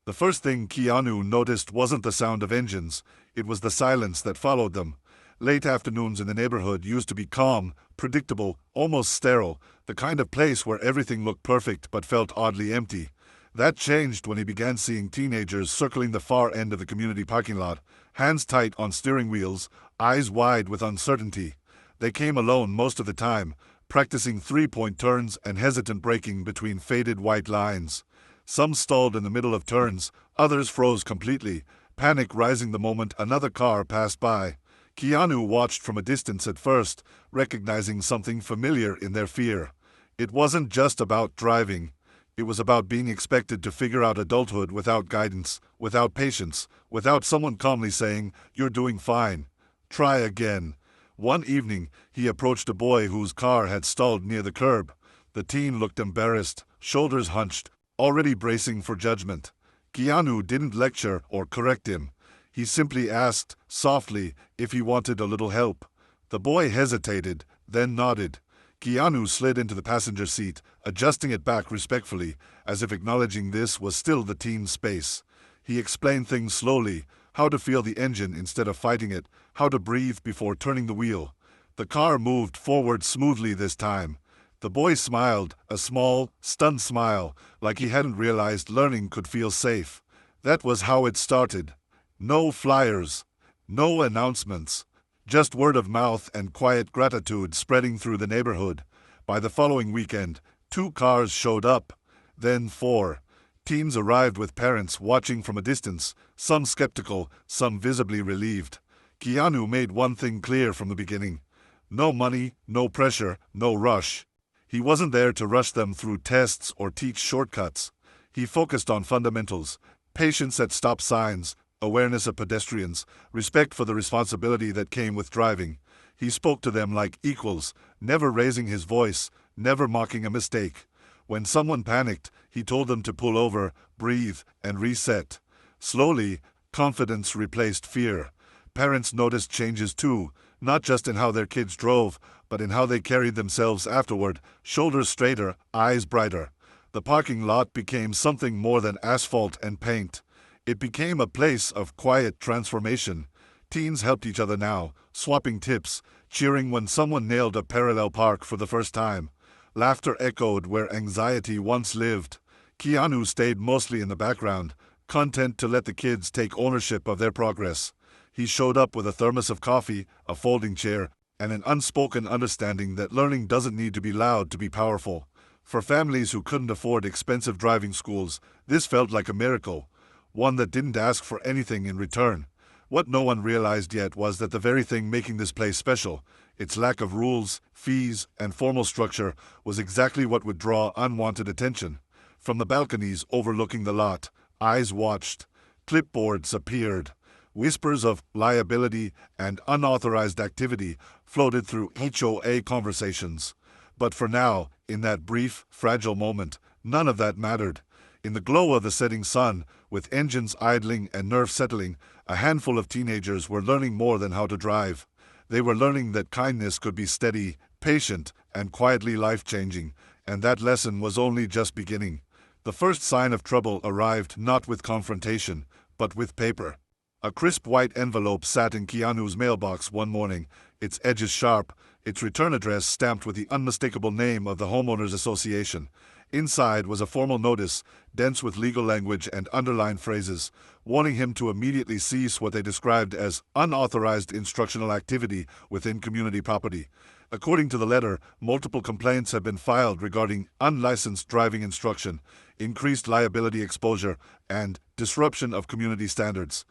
The first thing Keanu noticed wasn't the sound of engines, it was the silence that followed them. Late afternoons in the neighborhood used to be calm, predictable, almost sterile, the kind of place where everything looked perfect but felt oddly empty. That changed when he began seeing teenagers circling the far end of the community parking lot, hands tight on steering wheels, eyes wide with uncertainty. They came alone most of the time, practicing three-point turns and hesitant braking between faded white lines. Some stalled in the middle of turns, others froze completely, panic rising the moment another car passed by. Keanu watched from a distance at first, recognizing something familiar in their fear. It wasn't just about driving. It was about being expected to figure out adulthood without guidance, without patience, without someone calmly saying, "You're doing fine. Try again." One evening, he approached a boy whose car had stalled near the curb. The teen looked embarrassed, shoulders hunched, already bracing for judgment. Keanu didn't lecture or correct him. He simply asked, softly, if he wanted a little help. The boy hesitated, then nodded. Keanu slid into the passenger seat, adjusting it back respectfully, as if acknowledging this was still the teen's space. He explained things slowly, how to feel the engine instead of fighting it, how to breathe before turning the wheel. The car moved forward smoothly this time. The boy smiled, a small, stunned smile, like he hadn't realized learning could feel safe. That was how it started. No flyers, no announcements, just word of mouth and quiet gratitude spreading through the neighborhood. By the following weekend, 2 cars showed up, then 4. Teens arrived with parents watching from a distance, some skeptical, some visibly relieved. Keanu made one thing clear from the beginning. No money, no pressure, no rush. He wasn't there to rush them through tests or teach shortcuts. He focused on fundamentals, patience at stop signs, awareness of pedestrians, respect for the responsibility that came with driving. He spoke to them like equals, never raising his voice, never mocking a mistake. When someone panicked, he told them to pull over, breathe, and reset. Slowly, confidence replaced fear. Parents noticed changes too, not just in how their kids drove, but in how they carried themselves afterward, shoulders straighter, eyes brighter. The parking lot became something more than asphalt and paint. It became a place of quiet transformation. Teens helped each other now, swapping tips, cheering when someone nailed a parallel park for the first time. Laughter echoed where anxiety once lived. Keanu stayed mostly in the background, content to let the kids take ownership of their progress. He showed up with a thermos of coffee, a folding chair, and an unspoken understanding that learning doesn't need to be loud to be powerful. For families who couldn't afford expensive driving schools, this felt like a miracle, one that didn't ask for anything in return. What no one realized yet was that the very thing making this place special, its lack of rules, fees, and formal structure, was exactly what would draw unwanted attention. From the balconies overlooking the lot, eyes watched. Clipboards appeared. Whispers of liability and unauthorized activity floated through HOA conversations. But for now, in that brief, fragile moment, none of that mattered. In the glow of the setting sun, with engines idling and nerves settling, a handful of teenagers were learning more than how to drive. They were learning that kindness could be steady, patient, and quietly life-changing, and that lesson was only just beginning. The first sign of trouble arrived not with confrontation, but with paper. A crisp white envelope sat in Keanu's mailbox one morning, its edges sharp, its return address stamped with the unmistakable name of the Homeowners Association. Inside was a formal notice, dense with legal language and underlined phrases, warning him to immediately cease what they described as unauthorized instructional activity within community property. According to the letter, multiple complaints have been filed regarding unlicensed driving instruction, increased liability exposure, and disruption of community standards.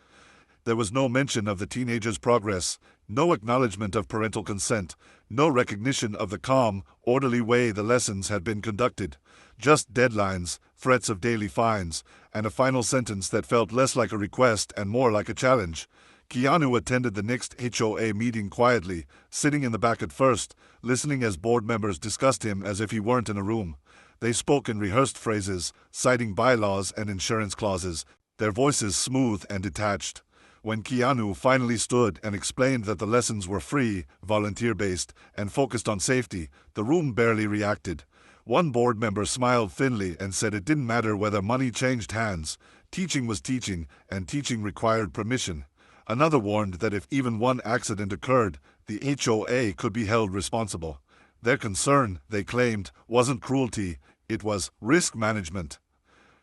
There was no mention of the teenagers' progress, no acknowledgement of parental consent, no recognition of the calm, orderly way the lessons had been conducted. Just deadlines, threats of daily fines, and a final sentence that felt less like a request and more like a challenge. Keanu attended the next HOA meeting quietly, sitting in the back at first, listening as board members discussed him as if he weren't in a room. They spoke in rehearsed phrases, citing bylaws and insurance clauses, their voices smooth and detached. When Keanu finally stood and explained that the lessons were free, volunteer-based, and focused on safety, the room barely reacted. One board member smiled thinly and said it didn't matter whether money changed hands, Teaching was teaching, and teaching required permission. Another warned that if even one accident occurred, the HOA could be held responsible. Their concern, they claimed, wasn't cruelty, it was risk management.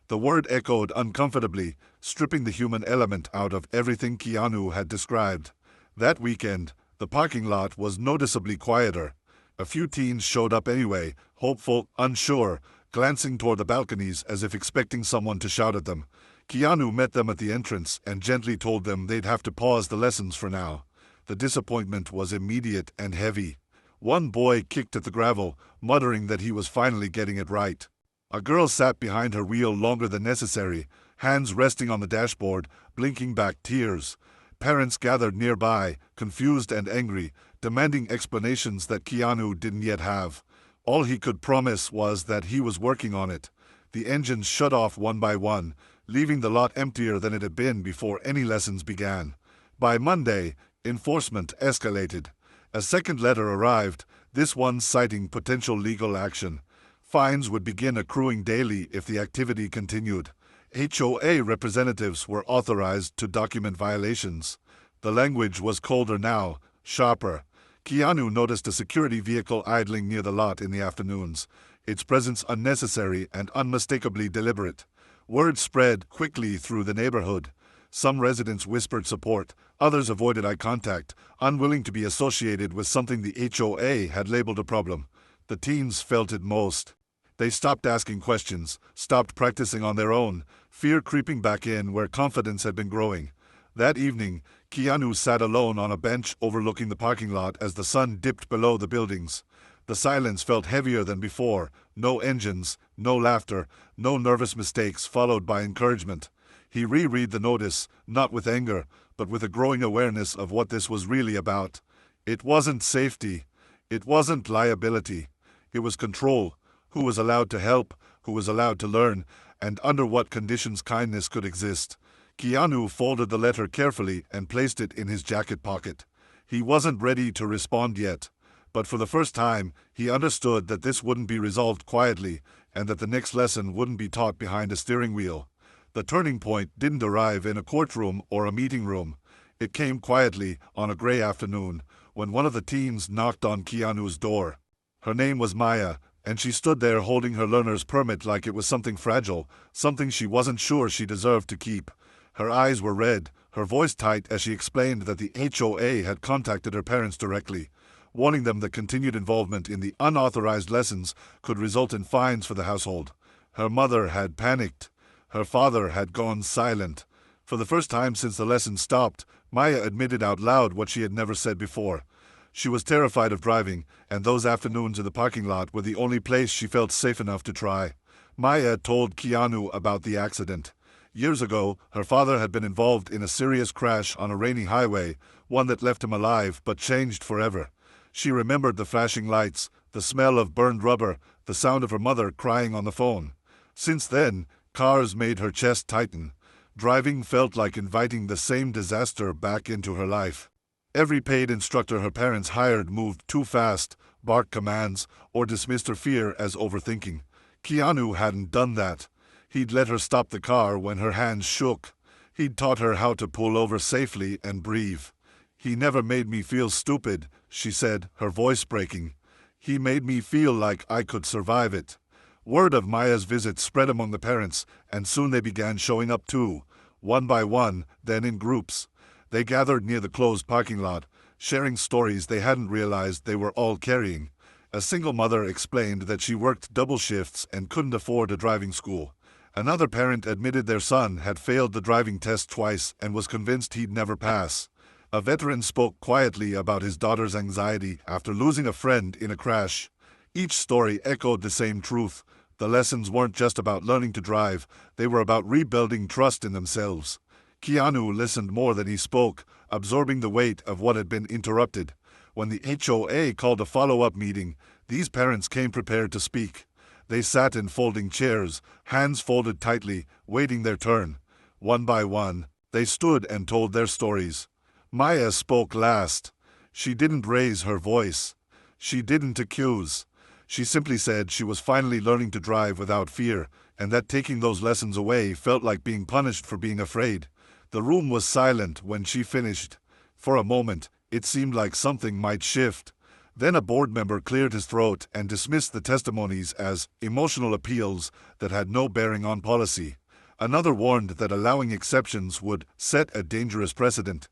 The word echoed uncomfortably, stripping the human element out of everything Keanu had described. That weekend, the parking lot was noticeably quieter. A few teens showed up anyway, hopeful, unsure, glancing toward the balconies as if expecting someone to shout at them. Keanu met them at the entrance and gently told them they'd have to pause the lessons for now. The disappointment was immediate and heavy. One boy kicked at the gravel, muttering that he was finally getting it right. A girl sat behind her wheel longer than necessary, hands resting on the dashboard, blinking back tears. Parents gathered nearby, confused and angry, demanding explanations that Keanu didn't yet have. All he could promise was that he was working on it. The engines shut off one by one, leaving the lot emptier than it had been before any lessons began. By Monday, enforcement escalated. A second letter arrived, this one citing potential legal action. Fines would begin accruing daily if the activity continued. HOA representatives were authorized to document violations. The language was colder now, sharper. Keanu noticed a security vehicle idling near the lot in the afternoons, its presence unnecessary and unmistakably deliberate. Word spread quickly through the neighborhood. Some residents whispered support, others avoided eye contact, unwilling to be associated with something the HOA had labeled a problem. The teens felt it most. They stopped asking questions, stopped practicing on their own, fear creeping back in where confidence had been growing. That evening, Keanu sat alone on a bench overlooking the parking lot as the sun dipped below the buildings. The silence felt heavier than before. No engines, no laughter, no nervous mistakes followed by encouragement. He reread the notice, not with anger, but with a growing awareness of what this was really about. It wasn't safety. It wasn't liability. It was control. Who was allowed to help, who was allowed to learn, and under what conditions kindness could exist. Keanu folded the letter carefully and placed it in his jacket pocket. He wasn't ready to respond yet, but for the first time, he understood that this wouldn't be resolved quietly, and that the next lesson wouldn't be taught behind a steering wheel. The turning point didn't arrive in a courtroom or a meeting room. It came quietly on a gray afternoon, when one of the teens knocked on Keanu's door. Her name was Maya, and she stood there holding her learner's permit like it was something fragile, something she wasn't sure she deserved to keep. Her eyes were red, her voice tight as she explained that the HOA had contacted her parents directly, warning them that continued involvement in the unauthorized lessons could result in fines for the household. Her mother had panicked. Her father had gone silent. For the first time since the lesson stopped, Maya admitted out loud what she had never said before. She was terrified of driving, and those afternoons in the parking lot were the only place she felt safe enough to try. Maya told Keanu about the accident. Years ago, her father had been involved in a serious crash on a rainy highway, one that left him alive but changed forever. She remembered the flashing lights, the smell of burned rubber, the sound of her mother crying on the phone. Since then, cars made her chest tighten. Driving felt like inviting the same disaster back into her life. Every paid instructor her parents hired moved too fast, barked commands, or dismissed her fear as overthinking. Keanu hadn't done that. He'd let her stop the car when her hands shook. He'd taught her how to pull over safely and breathe. He never made me feel stupid, she said, her voice breaking. He made me feel like I could survive it. Word of Maya's visit spread among the parents, and soon they began showing up too, one by one, then in groups. They gathered near the closed parking lot, sharing stories they hadn't realized they were all carrying. A single mother explained that she worked double shifts and couldn't afford a driving school. Another parent admitted their son had failed the driving test twice and was convinced he'd never pass. A veteran spoke quietly about his daughter's anxiety after losing a friend in a crash. Each story echoed the same truth. The lessons weren't just about learning to drive, they were about rebuilding trust in themselves. Keanu listened more than he spoke, absorbing the weight of what had been interrupted. When the HOA called a follow-up meeting, these parents came prepared to speak. They sat in folding chairs, hands folded tightly, waiting their turn. One by one, they stood and told their stories. Maya spoke last. She didn't raise her voice. She didn't accuse. She simply said she was finally learning to drive without fear, and that taking those lessons away felt like being punished for being afraid. The room was silent when she finished. For a moment, it seemed like something might shift. Then a board member cleared his throat and dismissed the testimonies as emotional appeals that had no bearing on policy. Another warned that allowing exceptions would set a dangerous precedent.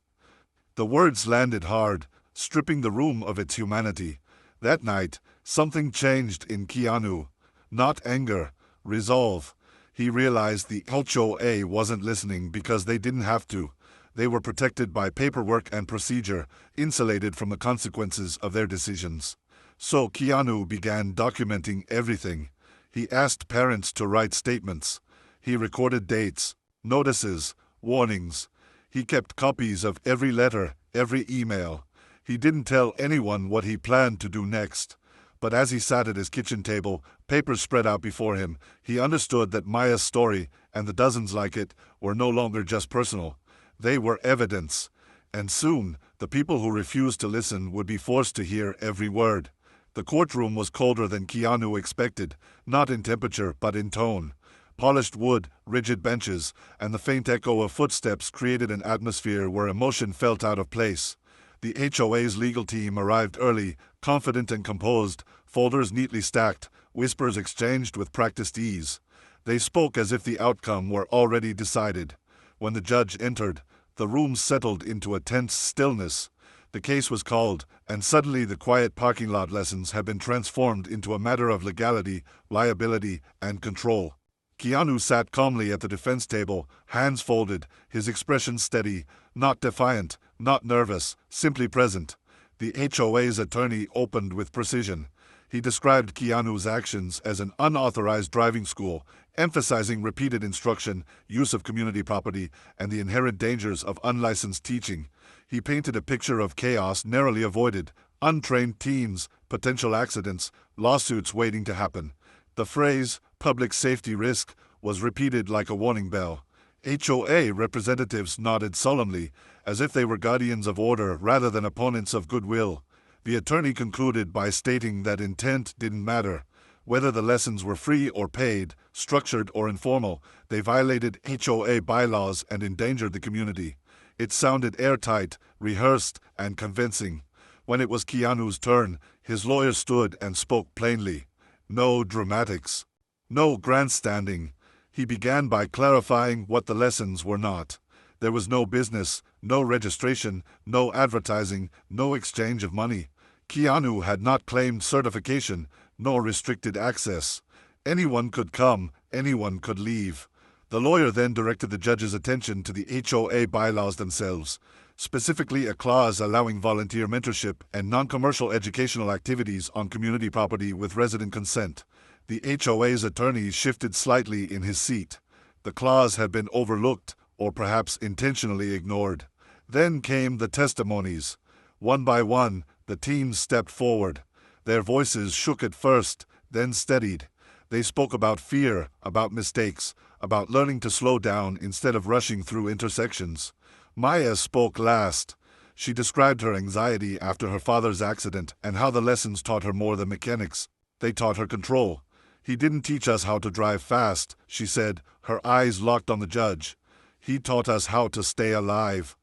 The words landed hard, stripping the room of its humanity. That night, something changed in Keanu. Not anger, resolve. He realized the HOA wasn't listening because they didn't have to. They were protected by paperwork and procedure, insulated from the consequences of their decisions. So Keanu began documenting everything. He asked parents to write statements. He recorded dates, notices, warnings. He kept copies of every letter, every email. He didn't tell anyone what he planned to do next. But as he sat at his kitchen table, papers spread out before him, he understood that Maya's story, and the dozens like it, were no longer just personal. They were evidence. And soon, the people who refused to listen would be forced to hear every word. The courtroom was colder than Keanu expected, not in temperature but in tone. Polished wood, rigid benches, and the faint echo of footsteps created an atmosphere where emotion felt out of place. The HOA's legal team arrived early, confident and composed, folders neatly stacked, whispers exchanged with practiced ease. They spoke as if the outcome were already decided. When the judge entered, the room settled into a tense stillness. The case was called, and suddenly the quiet parking lot lessons had been transformed into a matter of legality, liability, and control. Keanu sat calmly at the defense table, hands folded, his expression steady, not defiant, not nervous, simply present. The HOA's attorney opened with precision. He described Keanu's actions as an unauthorized driving school, emphasizing repeated instruction, use of community property, and the inherent dangers of unlicensed teaching. He painted a picture of chaos narrowly avoided, untrained teens, potential accidents, lawsuits waiting to happen. The phrase, public safety risk, was repeated like a warning bell. HOA representatives nodded solemnly, as if they were guardians of order rather than opponents of goodwill. The attorney concluded by stating that intent didn't matter. Whether the lessons were free or paid, structured or informal, they violated HOA bylaws and endangered the community. It sounded airtight, rehearsed, and convincing. When it was Keanu's turn, his lawyer stood and spoke plainly. No dramatics. No grandstanding. He began by clarifying what the lessons were not. There was no business, no registration, no advertising, no exchange of money. Keanu had not claimed certification, nor restricted access. Anyone could come, anyone could leave. The lawyer then directed the judge's attention to the HOA bylaws themselves, specifically a clause allowing volunteer mentorship and non-commercial educational activities on community property with resident consent. The HOA's attorney shifted slightly in his seat. The clause had been overlooked, or perhaps intentionally ignored. Then came the testimonies. One by one, the teams stepped forward. Their voices shook at first, then steadied. They spoke about fear, about mistakes, about learning to slow down instead of rushing through intersections. Maya spoke last. She described her anxiety after her father's accident and how the lessons taught her more than mechanics. They taught her control. He didn't teach us how to drive fast, she said, her eyes locked on the judge. He taught us how to stay alive.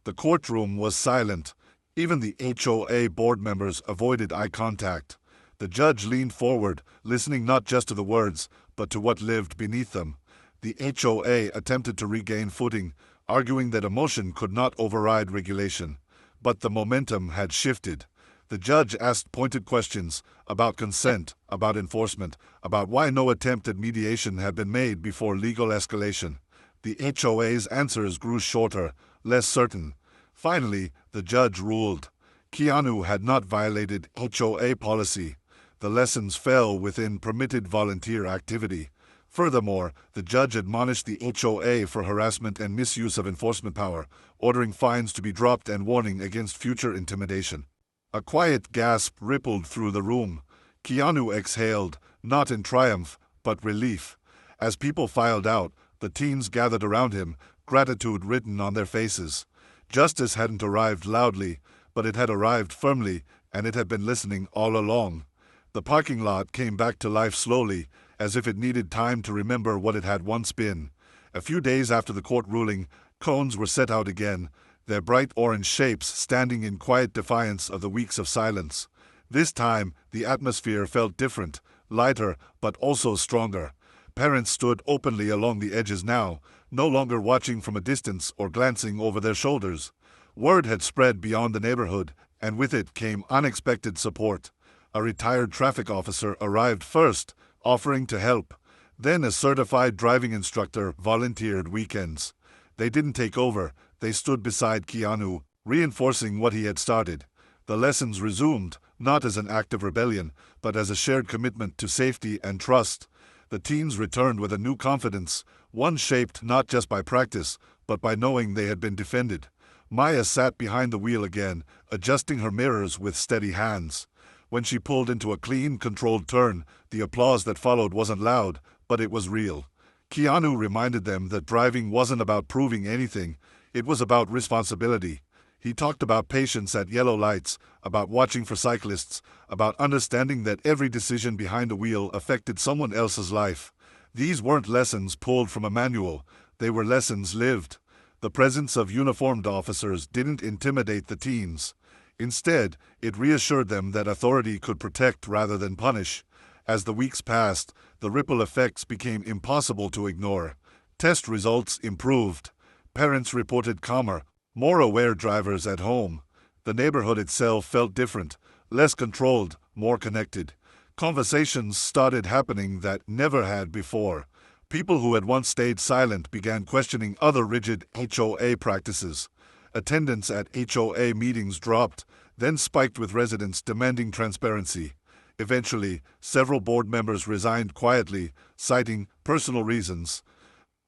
The courtroom was silent. Even the HOA board members avoided eye contact. The judge leaned forward, listening not just to the words, but to what lived beneath them. The HOA attempted to regain footing, arguing that emotion could not override regulation. But the momentum had shifted. The judge asked pointed questions about consent, about enforcement, about why no attempt at mediation had been made before legal escalation. The HOA's answers grew shorter, less certain. Finally, the judge ruled. Keanu had not violated HOA policy. The lessons fell within permitted volunteer activity. Furthermore, the judge admonished the HOA for harassment and misuse of enforcement power, ordering fines to be dropped and warning against future intimidation. A quiet gasp rippled through the room. Keanu exhaled, not in triumph, but relief. As people filed out, the teens gathered around him, gratitude written on their faces. Justice hadn't arrived loudly, but it had arrived firmly, and it had been listening all along. The parking lot came back to life slowly, as if it needed time to remember what it had once been. A few days after the court ruling, cones were set out again, their bright orange shapes standing in quiet defiance of the weeks of silence. This time, the atmosphere felt different, lighter, but also stronger. Parents stood openly along the edges now, no longer watching from a distance or glancing over their shoulders. Word had spread beyond the neighborhood, and with it came unexpected support. A retired traffic officer arrived first, offering to help. Then a certified driving instructor volunteered weekends. They didn't take over, they stood beside Keanu, reinforcing what he had started. The lessons resumed, not as an act of rebellion, but as a shared commitment to safety and trust. The teens returned with a new confidence, one shaped not just by practice, but by knowing they had been defended. Maya sat behind the wheel again, adjusting her mirrors with steady hands. When she pulled into a clean, controlled turn, the applause that followed wasn't loud, but it was real. Keanu reminded them that driving wasn't about proving anything, it was about responsibility. He talked about patience at yellow lights, about watching for cyclists, about understanding that every decision behind a wheel affected someone else's life. These weren't lessons pulled from a manual, they were lessons lived. The presence of uniformed officers didn't intimidate the teens. Instead, it reassured them that authority could protect rather than punish. As the weeks passed, the ripple effects became impossible to ignore. Test results improved. Parents reported calmer, more aware drivers at home. The neighborhood itself felt different, less controlled, more connected. Conversations started happening that never had before. People who had once stayed silent began questioning other rigid HOA practices. Attendance at HOA meetings dropped, then spiked with residents demanding transparency. Eventually, several board members resigned quietly, citing personal reasons.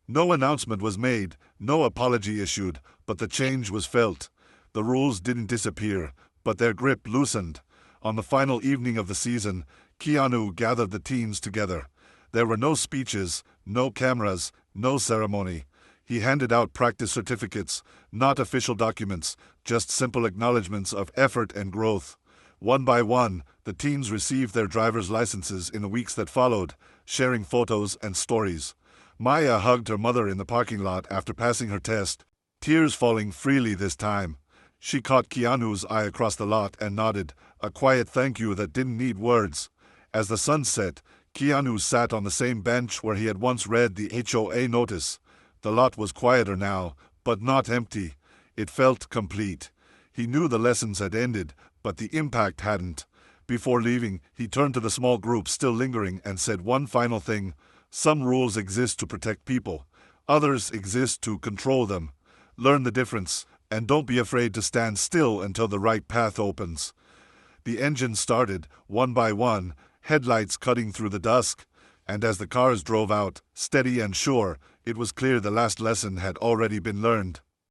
No announcement was made, no apology issued, but the change was felt. The rules didn't disappear, but their grip loosened. On the final evening of the season, Keanu gathered the teens together. There were no speeches, no cameras, no ceremony. He handed out practice certificates, not official documents, just simple acknowledgments of effort and growth. One by one, the teens received their driver's licenses in the weeks that followed, sharing photos and stories. Maya hugged her mother in the parking lot after passing her test, tears falling freely this time. She caught Keanu's eye across the lot and nodded, a quiet thank you that didn't need words. As the sun set, Keanu sat on the same bench where he had once read the HOA notice. The lot was quieter now, but not empty. It felt complete. He knew the lessons had ended, but the impact hadn't. Before leaving, he turned to the small group still lingering and said one final thing. Some rules exist to protect people. Others exist to control them. Learn the difference, and don't be afraid to stand still until the right path opens. The engine started, one by one, headlights cutting through the dusk, and as the cars drove out, steady and sure, it was clear the last lesson had already been learned.